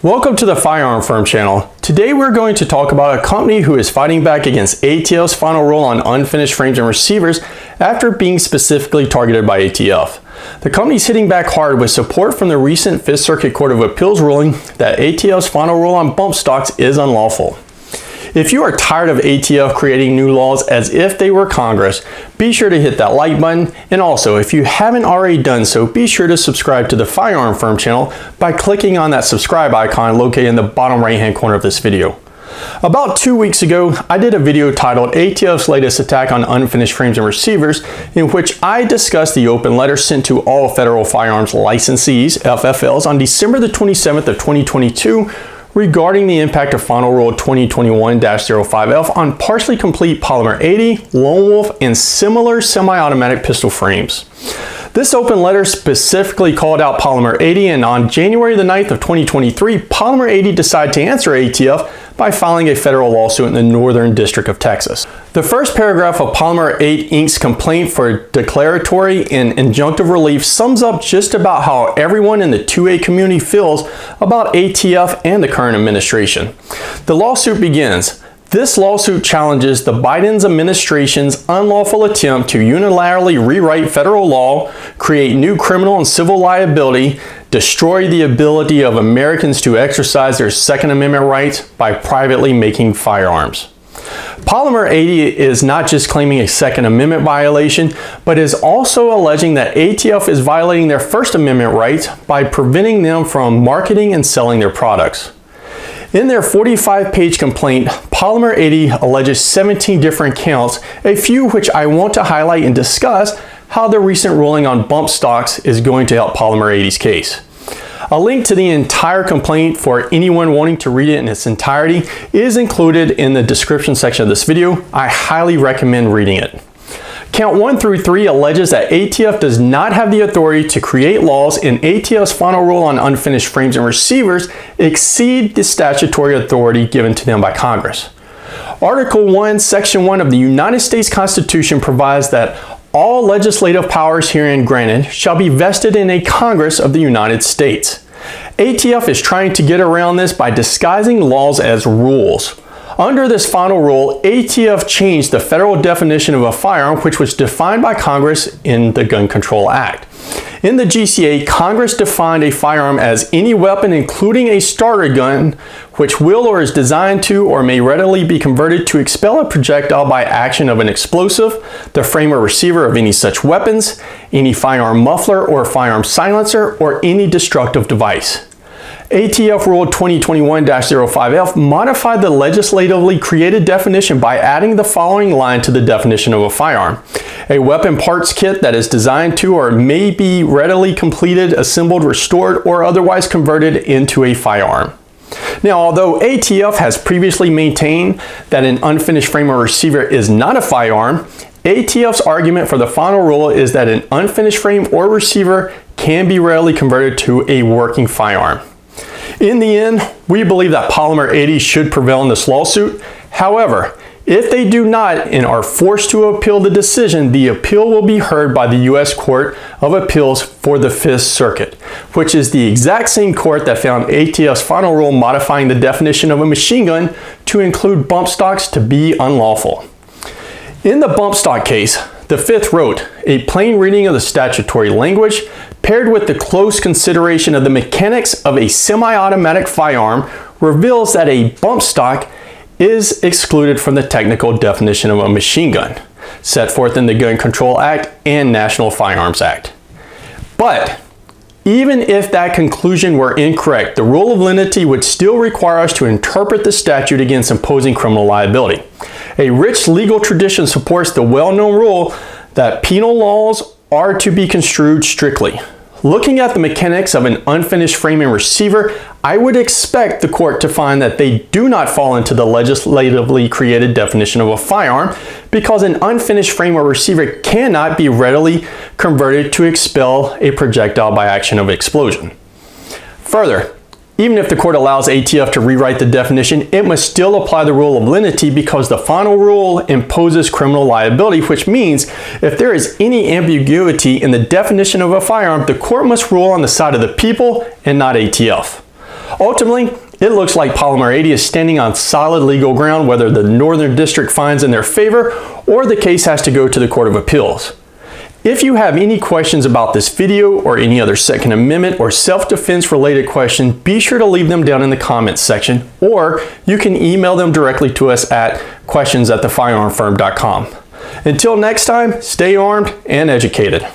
Welcome to the Firearm Firm channel. Today we're going to talk about a company who is fighting back against ATF's final rule on unfinished frames and receivers after being specifically targeted by ATF. The company's hitting back hard with support from the recent 5th Circuit Court of Appeals ruling that ATF's final rule on bump stocks is unlawful. If you are tired of ATF creating new laws as if they were Congress, be sure to hit that like button, and also if you haven't already done so, be sure to subscribe to the Firearm Firm channel by clicking on that subscribe icon located in the bottom right hand corner of this video. About 2 weeks ago, I did a video titled ATF's latest attack on unfinished frames and receivers, in which I discussed the open letter sent to all federal firearms licensees, FFLs, on December the 27th of 2022 regarding the impact of Final Rule 2021-05F on partially complete Polymer 80, Lone Wolf, and similar semi-automatic pistol frames. This open letter specifically called out Polymer 80, and on January the 9th of 2023, Polymer 80 decided to answer ATF by filing a federal lawsuit in the Northern District of Texas. The first paragraph of Polymer 8 Inc.'s complaint for declaratory and injunctive relief sums up just about how everyone in the 2A community feels about ATF and the current administration. The lawsuit begins. This lawsuit challenges the Biden administration's unlawful attempt to unilaterally rewrite federal law, create new criminal and civil liability, destroy the ability of Americans to exercise their Second Amendment rights by privately making firearms. Polymer 80 is not just claiming a Second Amendment violation, but is also alleging that ATF is violating their First Amendment rights by preventing them from marketing and selling their products. In their 45-page complaint, Polymer 80 alleges 17 different counts, a few which I want to highlight and discuss how the recent ruling on bump stocks is going to help Polymer 80's case. A link to the entire complaint for anyone wanting to read it in its entirety is included in the description section of this video. I highly recommend reading it. Count 1 through 3 alleges that ATF does not have the authority to create laws, and ATF's final rule on unfinished frames and receivers exceed the statutory authority given to them by Congress. Article 1, Section 1 of the United States Constitution provides that all legislative powers herein granted shall be vested in a Congress of the United States. ATF is trying to get around this by disguising laws as rules. Under this final rule, ATF changed the federal definition of a firearm, which was defined by Congress in the Gun Control Act. In the GCA, Congress defined a firearm as any weapon, including a starter gun, which will or is designed to or may readily be converted to expel a projectile by action of an explosive, the frame or receiver of any such weapons, any firearm muffler or firearm silencer, or any destructive device. ATF Rule 2021-05F modified the legislatively created definition by adding the following line to the definition of a firearm. A weapon parts kit that is designed to or may be readily completed, assembled, restored, or otherwise converted into a firearm. Now, although ATF has previously maintained that an unfinished frame or receiver is not a firearm, ATF's argument for the final rule is that an unfinished frame or receiver can be readily converted to a working firearm. In the end, we believe that Polymer 80 should prevail in this lawsuit. However, if they do not and are forced to appeal the decision, the appeal will be heard by the U.S. Court of Appeals for the 5th Circuit, which is the exact same court that found ATF's final rule modifying the definition of a machine gun to include bump stocks to be unlawful. In the bump stock case, the 5th wrote, a plain reading of the statutory language paired with the close consideration of the mechanics of a semi-automatic firearm reveals that a bump stock is excluded from the technical definition of a machine gun, set forth in the Gun Control Act and National Firearms Act. But even if that conclusion were incorrect, the rule of lenity would still require us to interpret the statute against imposing criminal liability. A rich legal tradition supports the well-known rule that penal laws are to be construed strictly. Looking at the mechanics of an unfinished frame and receiver, I would expect the court to find that they do not fall into the legislatively created definition of a firearm because an unfinished frame or receiver cannot be readily converted to expel a projectile by action of explosion. Further, even if the court allows ATF to rewrite the definition, it must still apply the rule of lenity because the final rule imposes criminal liability, which means if there is any ambiguity in the definition of a firearm, the court must rule on the side of the people and not ATF. Ultimately, it looks like Polymer 80 is standing on solid legal ground whether the Northern District finds in their favor or the case has to go to the Court of Appeals. If you have any questions about this video or any other Second Amendment or self-defense related question, be sure to leave them down in the comments section, or you can email them directly to us at questions@thefirearmfirm.com. Until next time, stay armed and educated.